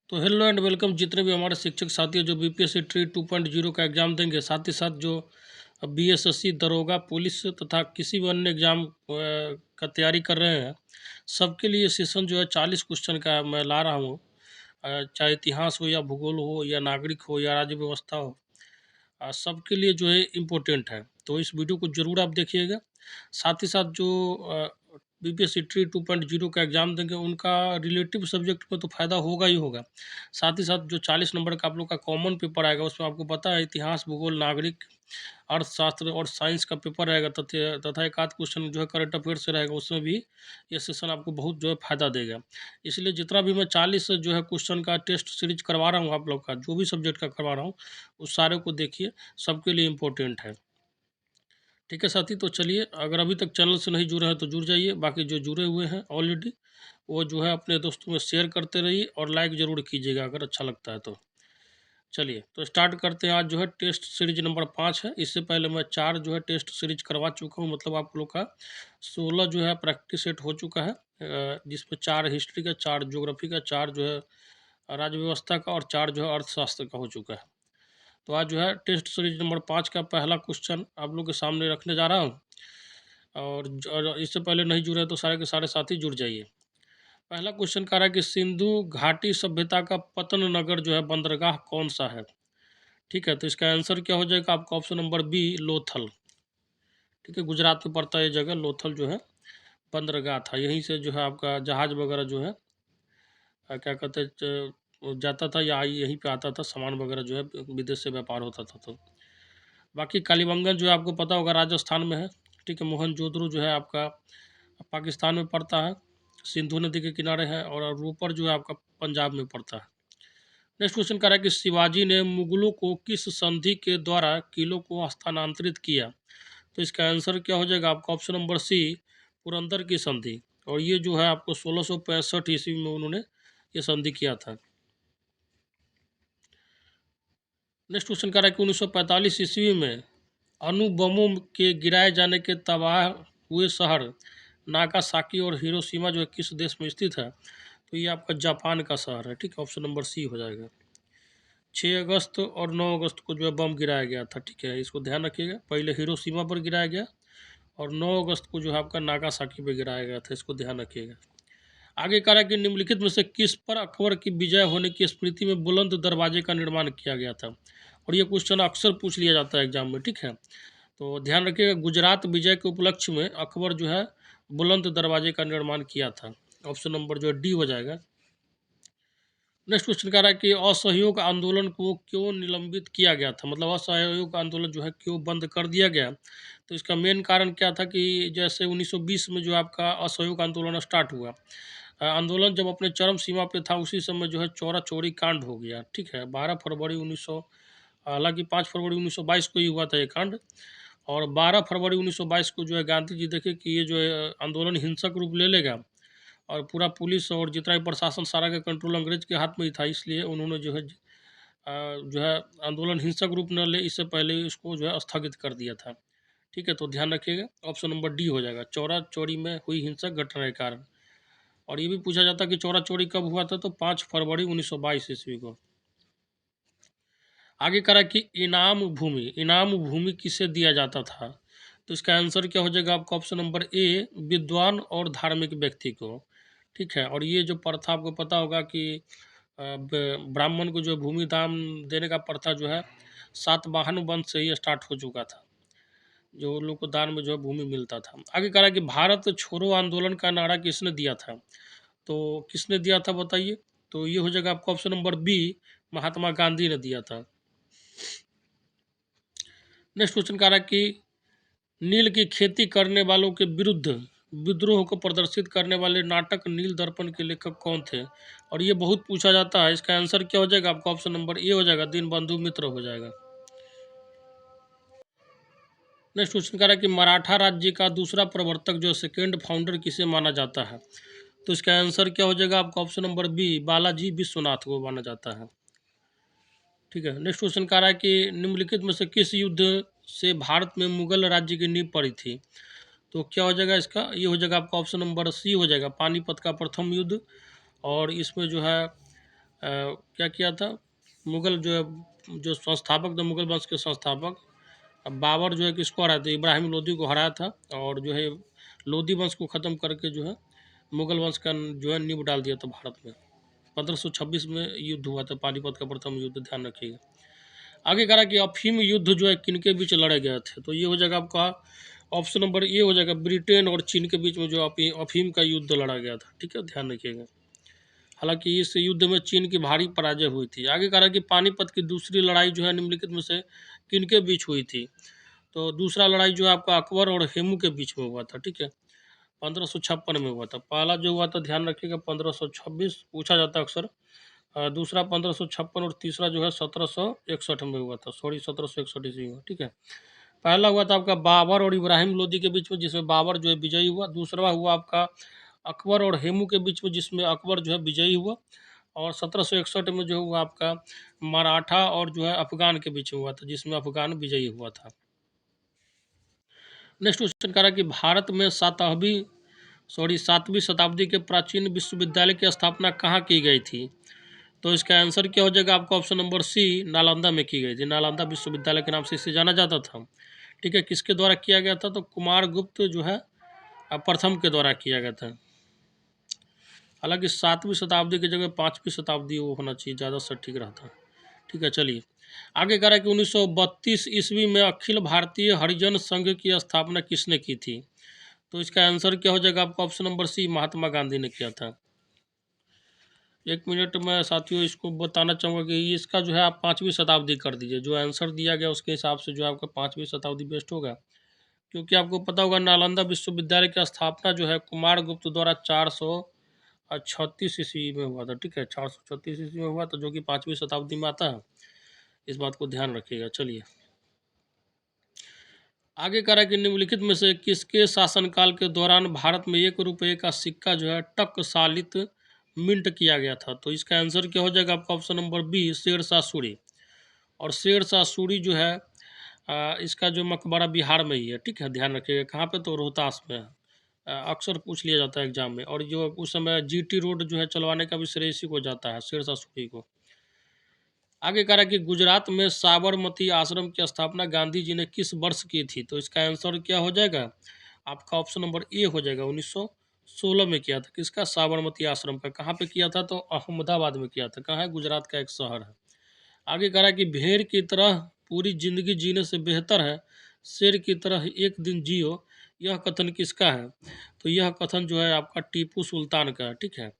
तो hello and welcome जितने भी हमारे शिक्षक साथी हैं जो बीपीएससी ट्री 2.0 का एग्ज़ाम देंगे, साथ ही साथ जो बीएसएससी दरोगा पुलिस तथा किसी भी अन्य एग्ज़ाम का तैयारी कर रहे हैं, सबके लिए सेशन जो है 40 क्वेश्चन का मैं ला रहा हूँ। चाहे इतिहास हो या भूगोल हो या नागरिक हो या राज्य व्यवस्था हो, सबके लिए जो है इम्पोर्टेंट है। तो इस वीडियो को ज़रूर आप देखिएगा। साथ ही साथ जो बीपीएससी ट्री 2.0 का एग्ज़ाम देंगे उनका रिलेटिव सब्जेक्ट में तो फ़ायदा होगा ही होगा। साथ ही साथ जो 40 नंबर का आप लोग का कॉमन पेपर आएगा उसमें आपको पता है इतिहास, भूगोल, नागरिक, अर्थशास्त्र और साइंस का पेपर रहेगा तथा एक आध क्वेश्चन जो है करंट अफेयर से रहेगा, उसमें भी ये सेशन आपको बहुत जो है फ़ायदा देगा। इसलिए जितना भी मैं 40 जो है क्वेश्चन का टेस्ट सीरीज करवा रहा हूँ आप लोग का, जो भी सब्जेक्ट का करवा रहा हूँ, उस सारे को देखिए, सबके लिए इम्पोर्टेंट है। ठीक है साथी, तो चलिए, अगर अभी तक चैनल से नहीं जुड़े हैं तो जुड़ जाइए। बाकी जो जुड़े हुए हैं ऑलरेडी, वो जो है अपने दोस्तों में शेयर करते रहिए और लाइक ज़रूर कीजिएगा अगर अच्छा लगता है तो। चलिए तो स्टार्ट करते हैं। आज जो है टेस्ट सीरीज नंबर 5 है। इससे पहले मैं 4 जो है टेस्ट सीरीज करवा चुका हूँ, मतलब आप लोग का 16 जो है प्रैक्टिस सेट हो चुका है, जिसमें 4 हिस्ट्री का, 4 ज्योग्राफी का, 4 जो है राज्य व्यवस्था का और 4 जो है अर्थशास्त्र का हो चुका है। तो आज जो है टेस्ट सीरीज नंबर 5 का पहला क्वेश्चन आप लोग के सामने रखने जा रहा हूँ। और इससे पहले नहीं जुड़े तो सारे के सारे साथी जुड़ जाइए। पहला क्वेश्चन कह रहा है कि सिंधु घाटी सभ्यता का पतन नगर जो है बंदरगाह कौन सा है। ठीक है, तो इसका आंसर क्या हो जाएगा आपका? Option number B, Lothal. ठीक है, गुजरात में पड़ता है ये जगह। लोथल जो है बंदरगाह था, यहीं से जो है आपका जहाज वगैरह जो है क्या कहते हैं वो जाता था या यहीं पे आता था, सामान वगैरह जो है विदेश से व्यापार होता था। तो बाकी कालीबंगन जो है आपको पता होगा राजस्थान में है। ठीक है, मोहनजोदड़ो जो है आपका पाकिस्तान में पड़ता है, सिंधु नदी के किनारे है, और रूपर जो है आपका पंजाब में पड़ता है। नेक्स्ट क्वेश्चन कह रहा है कि शिवाजी ने मुगलों को किस संधि के द्वारा किलों को हस्तांतरित किया। तो इसका आंसर क्या हो जाएगा आपका? ऑप्शन नंबर सी, पुरंदर की संधि। और ये जो है आपको 1665 ईस्वी में उन्होंने ये संधि किया था। नेक्स्ट क्वेश्चन कह रहा है कि 1945 ईस्वी में अणु बमों के गिराए जाने के तबाह हुए शहर नागासाकी और हिरोशिमा जो है किस देश में स्थित है। तो ये आपका जापान का शहर है। ठीक है, ऑप्शन नंबर सी हो जाएगा। 6 अगस्त और 9 अगस्त को जो है बम गिराया गया था। ठीक है, इसको ध्यान रखिएगा। पहले हिरोशिमा पर गिराया गया और 9 अगस्त को जो है आपका नागासाकी पर गिराया गया था, इसको ध्यान रखिएगा। आगे कह रहा है कि निम्नलिखित में से किस पर अकबर की विजय होने की स्मृति में बुलंद दरवाजे का निर्माण किया गया था। और ये क्वेश्चन अक्सर पूछ लिया जाता है एग्जाम में। ठीक है, तो ध्यान रखिएगा, गुजरात विजय के उपलक्ष्य में अकबर जो है बुलंद दरवाजे का निर्माण किया था। ऑप्शन नंबर जो है डी हो जाएगा। नेक्स्ट क्वेश्चन कह रहा है कि असहयोग आंदोलन को क्यों निलंबित किया गया था, मतलब असहयोग आंदोलन जो है क्यों बंद कर दिया गया। तो इसका मेन कारण क्या था कि जैसे 1920 में जो आपका असहयोग आंदोलन स्टार्ट हुआ, आंदोलन जब अपने चरम सीमा पे था, उसी समय जो है चौरा चौरी कांड हो गया। ठीक है, 12 फरवरी 1900, हालांकि 5 फरवरी 1922 को ही हुआ था ये कांड, और 12 फरवरी 1922 को जो है गांधी जी देखे कि ये जो है आंदोलन हिंसक रूप ले लेगा और पूरा पुलिस और जितना भी प्रशासन सारा का कंट्रोल अंग्रेज के हाथ में ही था, इसलिए उन्होंने जो है आंदोलन हिंसक रूप न ले इससे पहले ही इसको जो है स्थगित कर दिया था। ठीक है, तो ध्यान रखिएगा, ऑप्शन नंबर डी हो जाएगा, चौरा चौरी में हुई हिंसक घटना के कारण। और ये भी पूछा जाता कि चौरा चौरी कब हुआ था, तो 5 फरवरी 1922 ईस्वी को। आगे करा कि इनाम भूमि किसे दिया जाता था। तो इसका आंसर क्या हो जाएगा आपका? ऑप्शन नंबर ए, विद्वान और धार्मिक व्यक्ति को। ठीक है, और ये जो प्रथा आपको पता होगा कि ब्राह्मण को जो भूमि दान देने का प्रथा जो है सातवाहन वंश से ही स्टार्ट हो चुका था, जो लोग को दान में जो है भूमि मिलता था। आगे कह रहा है कि भारत छोड़ो आंदोलन का नारा किसने दिया था। तो किसने दिया था बताइए। तो ये हो जाएगा आपका option number B, Mahatma Gandhi ने दिया था। नेक्स्ट क्वेश्चन कह रहा है कि नील की खेती करने वालों के विरुद्ध विद्रोह को प्रदर्शित करने वाले नाटक नील दर्पण के लेखक कौन थे। और ये बहुत पूछा जाता है, इसका आंसर क्या हो जाएगा आपका? ऑप्शन नंबर ए हो जाएगा, दीनबंधु मित्र हो जाएगा। नेक्स्ट क्वेश्चन कह रहा है कि मराठा राज्य का दूसरा प्रवर्तक जो सेकेंड फाउंडर किसे माना जाता है। तो इसका आंसर क्या हो जाएगा आपका? Option number B, Balaji Vishwanath को माना जाता है। ठीक है, नेक्स्ट क्वेश्चन कह रहा है कि निम्नलिखित में से किस युद्ध से भारत में मुगल राज्य की नींव पड़ी थी। तो क्या हो जाएगा इसका? ये हो जाएगा आपका ऑप्शन नंबर सी हो जाएगा, पानीपत का प्रथम युद्ध। और इसमें जो है क्या किया था, मुग़ल जो संस्थापक थे, मुग़ल वंश के संस्थापक बाबर जो है किसको हराया था, इब्राहिम लोदी को हराया था, और जो है लोदी वंश को ख़त्म करके जो है मुग़ल वंश का जो है नींव डाल दिया था भारत में। 1526 में युद्ध हुआ था, पानीपत का प्रथम युद्ध, ध्यान रखिएगा। आगे कह रहा कि अफीम युद्ध जो है किनके बीच लड़े गए थे, तो ये हो जाएगा आपका ऑप्शन नंबर ए हो जाएगा, ब्रिटेन और चीन के बीच में जो अफीम का युद्ध लड़ा गया था। ठीक है, ध्यान रखिएगा। हालांकि इस युद्ध में चीन की भारी पराजय हुई थी। आगे कह रहा कि पानीपत की दूसरी लड़ाई जो है निम्नलिखित में से किनके बीच हुई थी, तो दूसरा लड़ाई जो है आपका अकबर और हेमू के बीच में हुआ था। ठीक है, 1556 में हुआ था। पहला जो हुआ था ध्यान रखिएगा 1526 पूछा जाता है अक्सर। दूसरा 1556 और तीसरा जो है 1761 में हुआ था, सॉरी 1761 ईस्वी में। ठीक है, पहला हुआ था आपका बाबर और इब्राहिम लोदी के बीच में, जिसमें बाबर जो है विजयी हुआ। दूसरा हुआ आपका अकबर और हेमू के बीच में, जिसमें अकबर जो है विजयी हुआ। और 1761 में जो हुआ आपका मराठा और जो है अफगान के बीच में हुआ था, जिसमें अफगान विजयी हुआ था। नेक्स्ट क्वेश्चन कह रहा है कि भारत में सातवीं शताब्दी के प्राचीन विश्वविद्यालय की स्थापना कहाँ की गई थी, तो इसका आंसर क्या हो जाएगा आपका ऑप्शन नंबर सी, नालंदा में की गई थी। नालंदा विश्वविद्यालय के नाम से इसे जाना जाता था। ठीक है, किसके द्वारा किया गया था, तो कुमार गुप्त जो है प्रथम के द्वारा किया गया था। हालांकि 7वीं शताब्दी की जगह 5वीं शताब्दी वो होना चाहिए, ज़्यादा सटीक रहता। ठीक है, चलिए आगे कह रहा है कि 1932 ईस्वी में अखिल भारतीय हरिजन संघ की स्थापना किसने की थी, तो इसका आंसर क्या हो जाएगा आपका option number C, Mahatma Gandhi ने किया था। 1 मिनट में साथियों इसको बताना चाहूँगा कि इसका जो है आप 5वीं शताब्दी कर दीजिए, जो आंसर दिया गया उसके हिसाब से जो है आपका 5वीं शताब्दी बेस्ट होगा, क्योंकि आपको पता होगा नालंदा विश्वविद्यालय की स्थापना जो है कुमार गुप्त द्वारा 436 ईस्वी में हुआ था। ठीक है, 436 ईस्वी में हुआ था, जो कि 5वीं शताब्दी में आता है। इस बात को ध्यान रखिएगा। चलिए आगे कह रहा है कि निम्नलिखित में से किसके शासनकाल के दौरान भारत में 1 रुपये का सिक्का जो है टकसालित मिंट किया गया था, तो इसका आंसर क्या हो जाएगा आपका option number B, Sher Shah Suri. और शेर शाह सूरी जो है इसका जो मकबरा बिहार में ही है। ठीक है, ध्यान रखिएगा कहाँ पे, तो रोहतास में है। अक्सर पूछ लिया जाता है एग्जाम में, और जो उस समय जीटी रोड जो है चलवाने का भी श्रेय इसी को जाता है, शेर शाह सूरी को। आगे कह रहा है कि गुजरात में साबरमती आश्रम की स्थापना गांधी जी ने किस वर्ष की थी, तो इसका आंसर क्या हो जाएगा आपका ऑप्शन नंबर ए हो जाएगा, 1916 में किया था। किसका, साबरमती आश्रम का। कहाँ पे किया था, तो अहमदाबाद में किया था। कहाँ है, गुजरात का एक शहर है। आगे कह रहा है कि भेड़ की तरह पूरी जिंदगी जीने से बेहतर है शेर की तरह एक दिन जियो, यह कथन किसका है, तो यह कथन जो है आपका टीपू सुल्तान का है। ठीक है,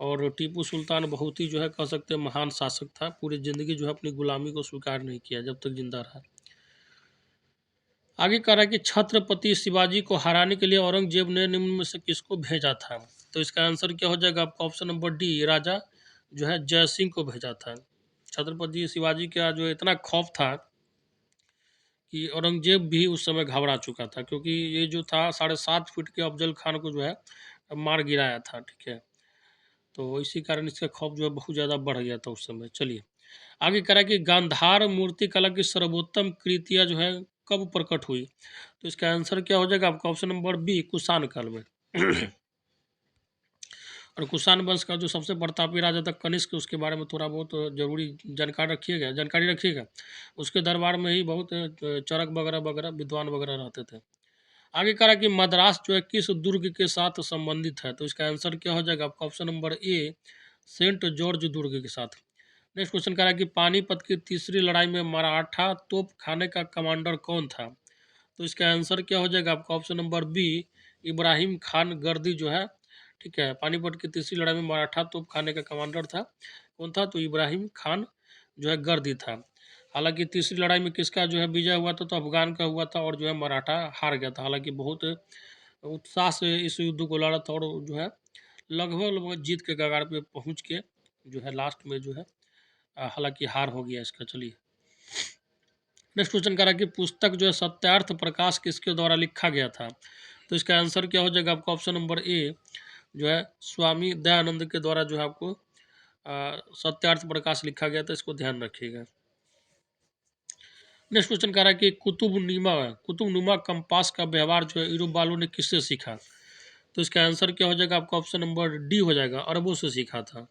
और टीपू सुल्तान बहुत ही जो है कह सकते हैं महान शासक था, पूरी ज़िंदगी जो है अपनी गुलामी को स्वीकार नहीं किया जब तक जिंदा रहा। आगे कह रहा है कि छत्रपति शिवाजी को हराने के लिए औरंगजेब ने निम्न में से किसको भेजा था, तो इसका आंसर क्या हो जाएगा आपका ऑप्शन नंबर डी, राजा जो है जय सिंह को भेजा था। छत्रपति शिवाजी का जो इतना खौफ था कि औरंगजेब भी उस समय घबरा चुका था, क्योंकि ये जो था 7.5 फीट के अफजल खान को जो है मार गिराया था। ठीक है, तो इसी कारण इसका खौफ जो है बहुत ज़्यादा बढ़ गया था उस समय। चलिए आगे कह रहा है कि गांधार मूर्ति कला की सर्वोत्तम कृतियाँ जो है कब प्रकट हुई, तो इसका आंसर क्या हो जाएगा आपका ऑप्शन नंबर बी, कुषाण काल में। और कुषाण वंश का जो सबसे प्रतापी राजा था कनिष्क, उसके बारे में थोड़ा बहुत जरूरी जानकारी रखिएगा। उसके दरबार में ही बहुत चरक वगैरह वगैरह विद्वान वगैरह रहते थे। आगे कह रहा है कि मद्रास जो है किस दुर्ग के साथ संबंधित है, तो इसका आंसर क्या हो जाएगा आपका option number A, Saint George दुर्ग के साथ। नेक्स्ट क्वेश्चन कह रहा है कि पानीपत की तीसरी लड़ाई में मराठा तोप खाने का कमांडर कौन था, तो इसका आंसर क्या हो जाएगा आपका option number B, Ibrahim Khan Gardi जो है। ठीक है, पानीपत की तीसरी लड़ाई में मराठा तोप खाने का कमांडर था कौन था, तो इब्राहिम खान जो है गर्दी था। हालांकि तीसरी लड़ाई में किसका जो है विजय हुआ था, तो अफगान का हुआ था, और जो है मराठा हार गया था। हालांकि बहुत उत्साह से इस युद्ध को लड़ा था, और जो है लगभग लगभग जीत के कगार पे पहुंच के जो है लास्ट में जो है हालांकि हार हो गया इसका। चलिए नेक्स्ट क्वेश्चन कह रहा है कि पुस्तक जो है सत्यार्थ प्रकाश किसके द्वारा लिखा गया था, तो इसका आंसर क्या हो जाएगा आपका ऑप्शन नंबर ए, जो है स्वामी दयानंद के द्वारा जो है आपको सत्यार्थ प्रकाश लिखा गया था। इसको ध्यान रखिएगा। नेक्स्ट क्वेश्चन कह रहा है कि कुतुबनुमा कंपास का व्यवहार जो है यूरोप वालों ने किससे सीखा, तो इसका आंसर क्या हो जाएगा आपका ऑप्शन नंबर डी हो जाएगा, अरबों से सीखा था।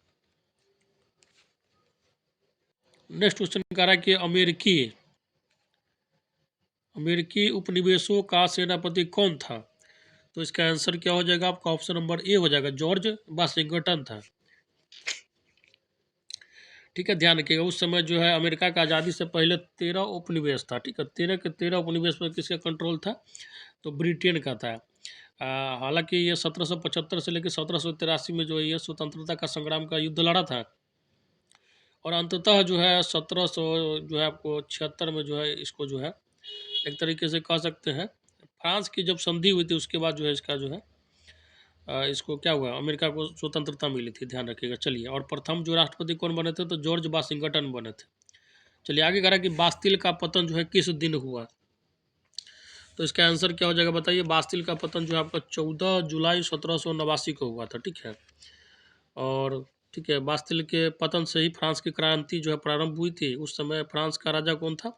नेक्स्ट क्वेश्चन कह रहा है कि अमेरिकी उपनिवेशों का सेनापति कौन था? तो इसका आंसर क्या हो जाएगा आपका? ऑप्शन नंबर ए हो जाएगा, जॉर्ज वाशिंगटन था। ठीक है, ध्यान रखिएगा उस समय जो है अमेरिका का आज़ादी से पहले 13 उपनिवेश था। ठीक है, 13 के 13 उपनिवेश पर किसका कंट्रोल था? तो ब्रिटेन का था। हालांकि ये 1775 से लेकर 1783 में जो है ये स्वतंत्रता का संग्राम का युद्ध लड़ा था, और अंततः जो है 1700 जो है आपको 76 में जो है इसको जो है एक तरीके से कह सकते हैं फ्रांस की जब संधि हुई थी उसके बाद जो है इसका जो है इसको क्या हुआ, अमेरिका को स्वतंत्रता मिली थी। ध्यान रखिएगा। चलिए, और प्रथम जो राष्ट्रपति कौन बने थे? तो जॉर्ज वाशिंगटन बने थे। चलिए आगे कह रहा है कि बास्तिल का पतन जो है किस दिन हुआ? तो इसका आंसर क्या हो जाएगा बताइए? बास्तिल का पतन जो है आपका 14 जुलाई 1789 को हुआ था। ठीक है, और ठीक है, बास्तिल के पतन से ही फ्रांस की क्रांति जो है प्रारंभ हुई थी। उस समय फ्रांस का राजा कौन था?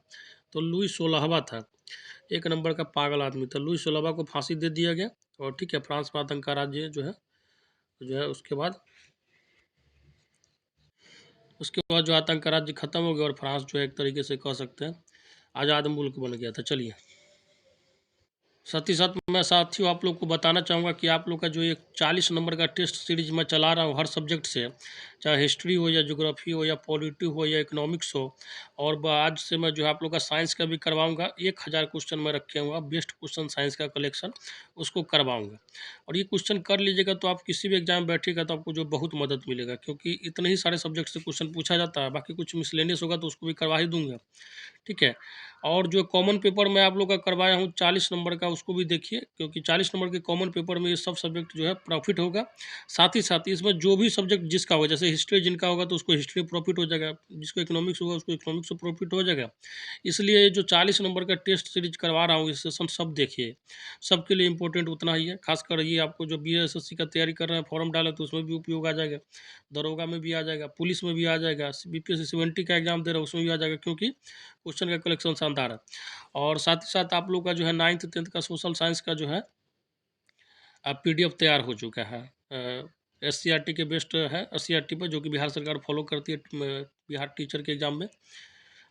तो लुई 16वां था। एक नंबर का पागल आदमी था। लुई 16वां को फांसी दे दिया गया, और ठीक है फ्रांस में आतंक का राज्य जो है उसके बाद जो आतंक का राज्य खत्म हो गया, और फ्रांस जो है एक तरीके से कह सकते हैं आज़ाद मुल्क बन गया था। चलिए, साथ ही साथ मैं साथियों आप लोग को बताना चाहूँगा कि आप लोग का जो ये 40 नंबर का टेस्ट सीरीज मैं चला रहा हूँ हर सब्जेक्ट से, चाहे हिस्ट्री हो या ज्योग्राफी हो या पॉलिटी हो या इकोनॉमिक्स हो, और आज से मैं जो है आप लोग का साइंस का भी करवाऊँगा। 1000 क्वेश्चन मैं रखे हुआ, बेस्ट क्वेश्चन साइंस का कलेक्शन उसको करवाऊँगा। और ये क्वेश्चन कर लीजिएगा तो आप किसी भी एग्जाम में बैठेगा तो आपको जो बहुत मदद मिलेगा, क्योंकि इतने ही सारे सब्जेक्ट से क्वेश्चन पूछा जाता है। बाकी कुछ मिसलेनियस होगा तो उसको भी करवा ही दूंगा। ठीक है, और जो कॉमन पेपर मैं आप लोग का करवाया हूँ 40 नंबर का, उसको भी देखिए, क्योंकि 40 नंबर के कॉमन पेपर में ये सब सब्जेक्ट जो है प्रॉफिट होगा। साथ ही साथ इसमें जो भी सब्जेक्ट जिसका होगा, जैसे हिस्ट्री जिनका होगा तो उसको हिस्ट्री प्रॉफिट हो जाएगा, जिसको इकोनॉमिक्स होगा उसको इकोनॉमिक्स से प्रॉफिट हो जाएगा। इसलिए जो 40 नंबर का टेस्ट सीरीज करवा रहा हूँ ये सेशन सब देखिए, सबके लिए इंपॉर्टेंट उतना ही है। खासकर ये आपको जो BSSC का तैयारी कर रहे हैं, फॉर्म डाले तो उसमें भी उपयोग आ जाएगा, दरोगा में भी आ जाएगा, पुलिस में भी आ जाएगा, BPSC 70 का एग्जाम दे रहा है उसमें भी आ जाएगा, क्योंकि क्वेश्चन का कलेक्शन शानदार है। और साथ ही साथ आप लोग का जो है 9th 10th का सोशल साइंस का जो है PDF तैयार हो चुका है। SCRT के बेस्ट है, SCRT पर, जो कि बिहार सरकार फॉलो करती है बिहार टीचर के एग्जाम में।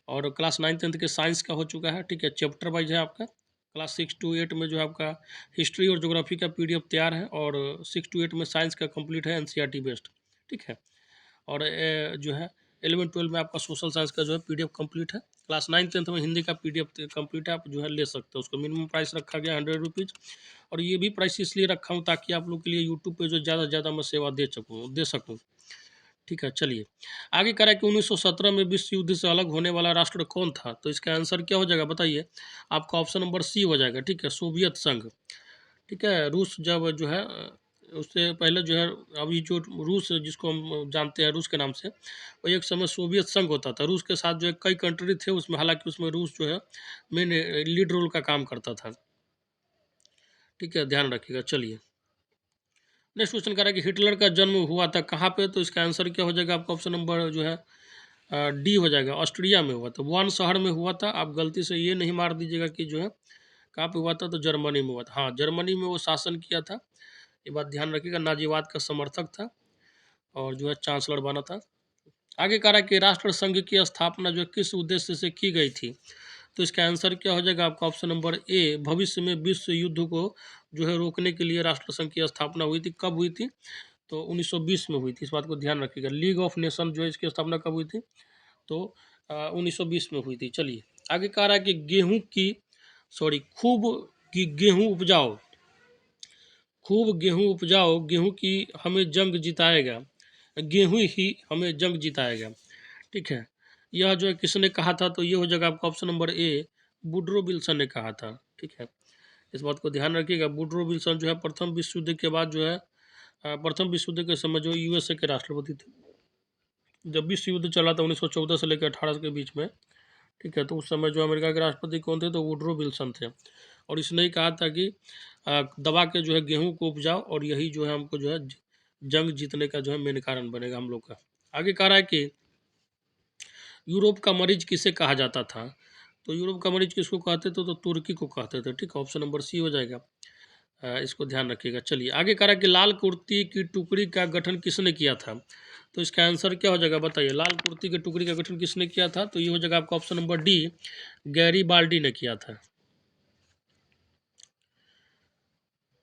और क्लास 9 10th के साइंस का हो चुका है। ठीक है, चैप्टर वाइज है आपका। क्लास 6 to 8 में जो है आपका हिस्ट्री और ज्योग्राफी का PDF तैयार है, और 6 to 8 में साइंस का कंप्लीट है, NCERT बेस्ड। ठीक है, और जो है 11 12 में आपका सोशल साइंस का जो है PDF कंप्लीट है। क्लास 9 10th में हिंदी का PDF कंप्लीट है, आप जो है ले सकते हो। उसको मिनिमम प्राइस रखा गया 100 रुपीज़, और ये भी प्राइस इसलिए रखा हूँ ताकि आप लोग के लिए यूट्यूब पे जो ज़्यादा से ज़्यादा मैं सेवा दे सकूँ। ठीक है, चलिए आगे कह रहा है कि 1917 में विश्व युद्ध से अलग होने वाला राष्ट्र कौन था? तो इसका आंसर क्या हो जाएगा बताइए? आपका ऑप्शन नंबर सी हो जाएगा। ठीक है, सोवियत संघ। ठीक है, रूस जब जो है उससे पहले जो है, अभी जो रूस जिसको हम जानते हैं रूस के नाम से, वो एक समय सोवियत संघ होता था। रूस के साथ जो है कई कंट्री थे उसमें, हालांकि उसमें रूस जो है मेन लीड रोल का काम करता था। ठीक है, ध्यान रखिएगा। चलिए नेक्स्ट क्वेश्चन कर रहा है कि हिटलर का जन्म हुआ था कहाँ पे? तो इसका आंसर क्या हो जाएगा आपका? ऑप्शन नंबर जो है डी हो जाएगा, ऑस्ट्रिया में हुआ था। वन शहर में हुआ था। आप गलती से ये नहीं मार दीजिएगा कि जो है कहाँ पे हुआ था, तो जर्मनी में हुआ था। हाँ, जर्मनी में वो शासन किया था, ये बात ध्यान रखिएगा। नाजीवाद का समर्थक था, और जो है चांसलर बना था। आगे कह रहा है कि राष्ट्र संघ की स्थापना जो किस उद्देश्य से की गई थी? तो इसका आंसर क्या हो जाएगा आपका? ऑप्शन नंबर ए, भविष्य में विश्व युद्ध को जो है रोकने के लिए राष्ट्र संघ की स्थापना हुई थी। कब हुई थी? तो 1920 में हुई थी। इस बात को ध्यान रखिएगा। लीग ऑफ नेशन जो है इसकी स्थापना कब हुई थी? तो 1920 में हुई थी। चलिए आगे कह रहा है कि खूब गेहूं उपजाओ, गेहूं की हमें जंग जिताएगा, गेहूं ही हमें जंग जिताएगा। ठीक है, यह जो है किसने कहा था? तो ये हो जाएगा आपका ऑप्शन नंबर ए, वुडरो विल्सन ने कहा था। ठीक है, इस बात को ध्यान रखिएगा। वुडरो विल्सन जो है प्रथम विश्व युद्ध के बाद जो है प्रथम विश्व युद्ध के समय जो USA के राष्ट्रपति थे। जब विश्व युद्ध चला था 1914 से लेकर 18 के बीच में, ठीक है, तो उस समय जो अमेरिका के राष्ट्रपति कौन थे? तो वुडरो विल्सन थे। और इसने ही कहा था कि दबा के जो है गेहूं को उपजाओ, और यही जो है हमको जो है जंग जीतने का जो है मेन कारण बनेगा हम लोग का। आगे कह रहा है कि यूरोप का मरीज किसे कहा जाता था? तो यूरोप का मरीज किसको कहते थे? तो तुर्की को कहते थे। ठीक है, ऑप्शन नंबर सी हो जाएगा। इसको ध्यान रखिएगा। चलिए आगे कह रहा है कि लाल कुर्ती की टुकड़ी का गठन किसने किया था? तो इसका आंसर क्या हो जाएगा बताइए। लाल कुर्ती की टुकड़ी का गठन किसने किया था? तो ये हो जाएगा आपका ऑप्शन नंबर डी, गैरीबाल्डी ने किया था।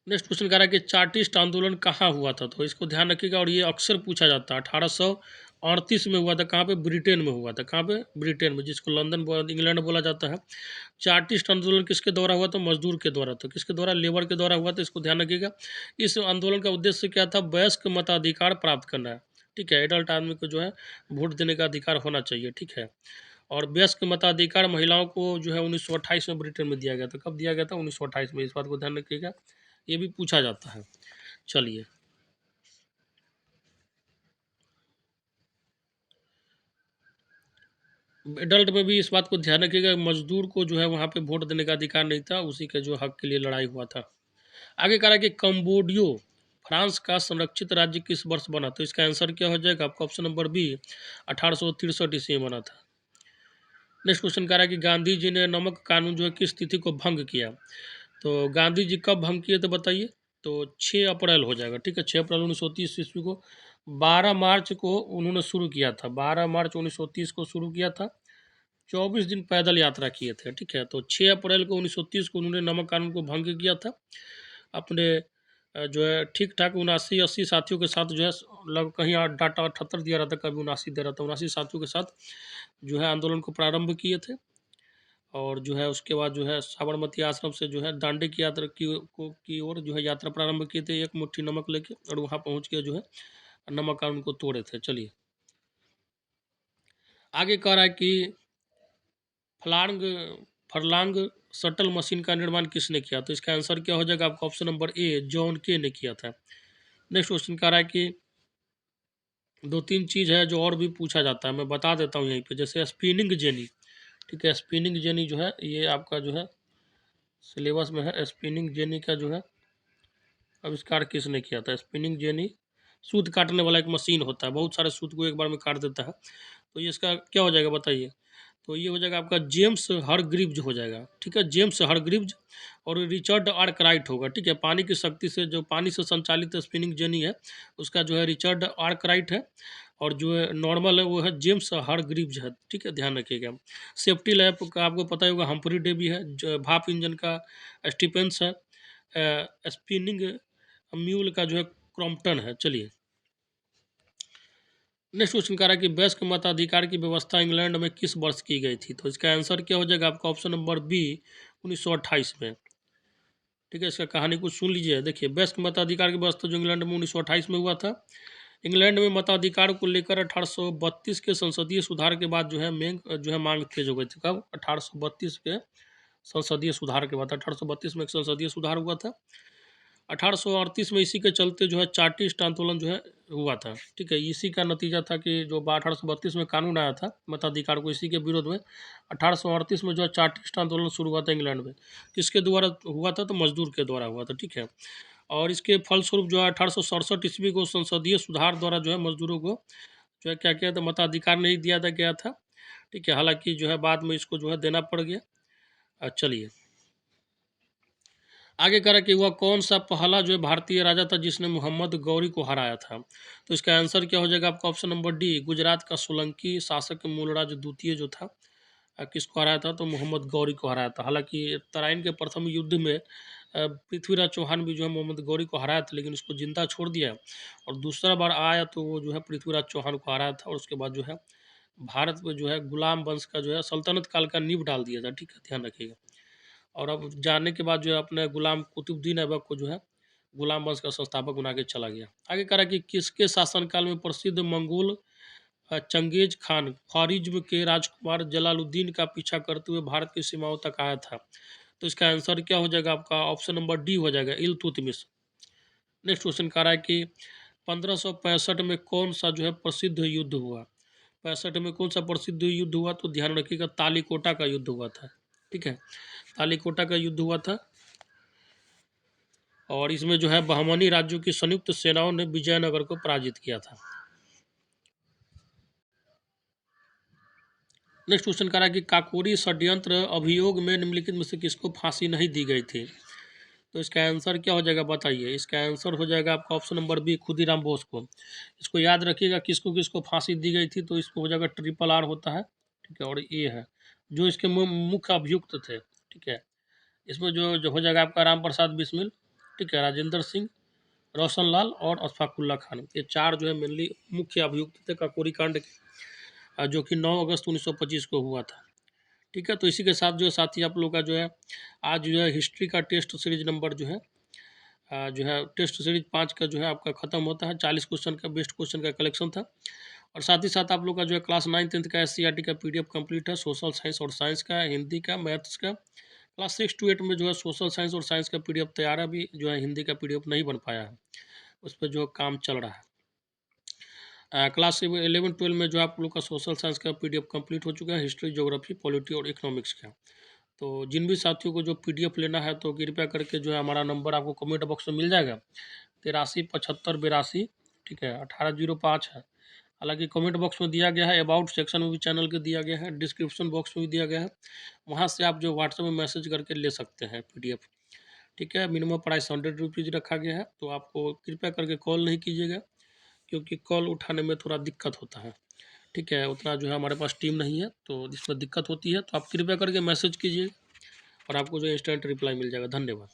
नेक्स्ट क्वेश्चन कह रहा है कि चार्टिस्ट आंदोलन कहाँ हुआ था? तो इसको ध्यान रखिएगा और ये अक्सर पूछा जाता है। 1838 में हुआ था। कहाँ पे? ब्रिटेन में हुआ था। कहाँ पे? ब्रिटेन में, जिसको लंदन इंग्लैंड बोला जाता है। चार्टिस्ट आंदोलन किसके द्वारा हुआ था? मजदूर के द्वारा। तो किसके द्वारा? लेबर के द्वारा हुआ था। इसको ध्यान रखिएगा। इस आंदोलन का उद्देश्य क्या था? वयस्क मताधिकार प्राप्त करना है। ठीक है, एडल्ट आदमी को जो है वोट देने का अधिकार होना चाहिए। ठीक है, और वयस्क मताधिकार महिलाओं को जो है 1928 में ब्रिटेन में दिया गया था। कब दिया गया था? 1928 में। इस बात को ध्यान रखिएगा, ये भी पूछा जाता है। चलिए एडल्ट में भी इस बात को ध्यान रखिएगा, मजदूर को जो है वहाँ पे वोट देने का अधिकार नहीं था, उसी के जो हक के लिए लड़ाई हुआ था। आगे कह रहा है कि कंबोडियो फ्रांस का संरक्षित राज्य किस वर्ष बना? तो इसका आंसर क्या हो जाएगा आपका? ऑप्शन नंबर बी, 1863 ईस्वी में बना था। नेक्स्ट क्वेश्चन कह रहा है कि गांधी जी ने नमक कानून जो है किस तिथि को भंग किया? तो गांधी जी कब भंग किए थे बताइए। तो 6 अप्रैल हो जाएगा। ठीक है, 6 अप्रैल 1930 ईस्वी को। 12 मार्च को उन्होंने शुरू किया था। 12 मार्च 1930 को शुरू किया था। 24 दिन पैदल यात्रा किए थे। ठीक है, तो 6 अप्रैल को 1930 को उन्होंने नमक कानून को भंग किया था। अपने जो है ठीक ठाक 79-80 साथियों के साथ जो है, लग कहीं डाटा 78 दिया रहता, कभी 79 दे रहा था। 79 साथियों के साथ जो है आंदोलन को प्रारंभ किए थे। और जो है उसके बाद जो है साबरमती आश्रम से जो है दांडी की यात्रा की ओर जो है यात्रा प्रारंभ किए थे, एक मुट्ठी नमक लेके, और वहाँ पहुँच के जो है नमक कानून को तोड़े थे। चलिए आगे कह रहा है कि फलांग फरलांग शटल मशीन का निर्माण किसने किया? तो इसका आंसर क्या हो जाएगा आपका? ऑप्शन नंबर ए, जॉन के ने किया था। नेक्स्ट क्वेश्चन कह रहा है कि 2-3 चीज़ है जो और भी पूछा जाता है, मैं बता देता हूँ यहीं पे। जैसे स्पिनिंग जेनी। ठीक है, स्पिनिंग जेनी जो है ये आपका जो है सिलेबस में है। स्पिनिंग जेनी का जो है आविष्कार किसने किया था? स्पिनिंग जेनी सूत काटने वाला एक मशीन होता है, बहुत सारे सूत को एक बार में काट देता है। तो ये इसका क्या हो जाएगा बताइए। तो ये हो जाएगा आपका जेम्स हरग्रीव्ज हो जाएगा। ठीक है, जेम्स हरग्रीव्ज। और रिचर्ड आर्कराइट होगा। ठीक है, पानी की शक्ति से, जो पानी से संचालित स्पिनिंग जेनी है, उसका जो है रिचर्ड आर्कराइट है। और जो है नॉर्मल है वो है जेम्स हरग्रीव्ज है। ठीक है, ध्यान रखिएगा। सेफ्टी लैंप का आपको पता ही होगा, हम्फ्री डेवी है। जो भाप इंजन का स्टीफेंस है। स्पिनिंग म्यूल का जो है क्रॉम्पटन है। चलिए नेक्स्ट क्वेश्चन कह रहा है कि वयस्क मताधिकार की व्यवस्था इंग्लैंड में किस वर्ष की गई थी? तो इसका आंसर क्या हो जाएगा आपका? ऑप्शन नंबर बी, 1928 में। ठीक है, इसका कहानी कुछ सुन लीजिए। देखिए, वयस्क मताधिकार की व्यवस्था जो इंग्लैंड में 1928 में हुआ था। इंग्लैंड में मताधिकार को लेकर 1832 के संसदीय सुधार के बाद जो है मांग तेज हो गई थी। कब? 1832 के संसदीय सुधार के बाद। 1832 में एक संसदीय सुधार हुआ था। 1838 में इसी के चलते जो है चार्टिस्ट आंदोलन जो है हुआ था। ठीक है, इसी का नतीजा था कि जो 1832 में कानून आया था मताधिकार को, इसी के विरोध में 1838 में जो है चार्टिस्ट आंदोलन शुरू हुआ था इंग्लैंड में। किसके द्वारा हुआ था? तो मजदूर के द्वारा हुआ था। ठीक है, और इसके फलस्वरूप जो है 1867 ईस्वी को संसदीय सुधार द्वारा जो है मजदूरों को जो है क्या किया था? मताधिकार नहीं दिया था गया था। ठीक है, हालांकि जो है बाद में इसको जो है देना पड़ गया। चलिए आगे कह रहा है कि वह कौन सा पहला जो है भारतीय राजा था जिसने मोहम्मद गौरी को हराया था? तो इसका आंसर क्या हो जाएगा आपका? ऑप्शन नंबर डी, गुजरात का सोलंकी शासक मूलराज द्वितीय जो था, किसको हराया था? तो मोहम्मद गौरी को हराया था। हालांकि तराइन के प्रथम युद्ध में पृथ्वीराज चौहान भी जो है मोहम्मद गौरी को हराया था, लेकिन उसको जिंदा छोड़ दिया। और दूसरा बार आया तो वो जो है पृथ्वीराज चौहान को हराया था, और उसके बाद जो है भारत में जो है गुलाम वंश का जो है सल्तनत काल का नींव डाल दिया था। ठीक है, ध्यान रखिएगा। और अब जाने के बाद जो है अपने गुलाम कुतुबुद्दीन ऐबक को जो है गुलाम वंश का संस्थापक बना के चला गया। आगे कह रहा है कि किसके शासनकाल में प्रसिद्ध मंगोल चंगेज खान ख्वारिज्म के राजकुमार जलालुद्दीन का पीछा करते हुए भारत की सीमाओं तक आया था? तो इसका आंसर क्या हो जाएगा आपका? ऑप्शन नंबर डी हो जाएगा, इल्तुतमिश। नेक्स्ट क्वेश्चन कह रहा है कि 1565 में कौन सा जो है प्रसिद्ध युद्ध हुआ? 65 में कौन सा प्रसिद्ध युद्ध हुआ? तो ध्यान रखिएगा, तालीकोटा का युद्ध हुआ था। ठीक है, तालीकोटा का युद्ध हुआ था। और इसमें जो है बहमनी राज्यों की संयुक्त सेनाओं ने विजयनगर को पराजित किया था। नेक्स्ट क्वेश्चन कह रहा है कि काकोरी षड्यंत्र अभियोग में निम्नलिखित में से किसको फांसी नहीं दी गई थी? तो इसका आंसर क्या हो जाएगा बताइए? इसका आंसर हो जाएगा आपका option number B, Khudiram Bose को। इसको याद रखिएगा, किसको किसको फांसी दी गई थी, तो इसको हो जाएगा ट्रिपल आर होता है, ठीक है। और ये है जो इसके मुख्य अभियुक्त थे, ठीक है। इसमें जो हो जाएगा आपका राम प्रसाद बिस्मिल, ठीक है, राजेंद्र सिंह, रोशन लाल और अशफाकुल्ला खान। ये चार जो है मेनली मुख्य अभियुक्त थे काकोरी कांड के, जो कि 9 अगस्त 1925 को हुआ था, ठीक है। तो इसी के साथ जो है साथी आप लोग का जो है आज जो है हिस्ट्री का टेस्ट सीरीज नंबर जो है टेस्ट सीरीज 5 का जो है आपका ख़त्म होता है। 40 क्वेश्चन का बेस्ट क्वेश्चन का कलेक्शन था। और साथ ही साथ आप लोग का जो है क्लास 9 10th का SCERT का PDF कंप्लीट है, सोशल साइंस और साइंस का, हिंदी का, मैथ्स का। क्लास 6 to 8 में जो है सोशल साइंस और साइंस का PDF तैयार है, अभी जो है हिंदी का PDF नहीं बन पाया है, उस पर जो काम चल रहा है। क्लास 11 12 में जो आप लोग का सोशल साइंस का PDF कंप्लीट हो चुका है, हिस्ट्री, ज्योग्राफी, पॉलिटी और इकोनॉमिक्स का। तो जिन भी साथियों को जो PDF लेना है तो कृपया करके जो है हमारा नंबर आपको कमेंट बॉक्स में मिल जाएगा, 83 75 82, ठीक है, 1805 है। हालांकि कमेंट बॉक्स में दिया गया है, अबाउट सेक्शन में भी चैनल के दिया गया है, डिस्क्रिप्शन बॉक्स में भी दिया गया है, वहाँ से आप जो व्हाट्सएप में मैसेज करके ले सकते हैं PDF, ठीक है। मिनिमम प्राइस 100 रुपीज़ रखा गया है, तो आपको कृपया करके कॉल नहीं कीजिएगा, क्योंकि कॉल उठाने में थोड़ा दिक्कत होता है, ठीक है। उतना जो है हमारे पास टीम नहीं है, तो जिसमें दिक्कत होती है, तो आप कृपया करके मैसेज कीजिए और आपको जो इंस्टेंट रिप्लाई मिल जाएगा। धन्यवाद।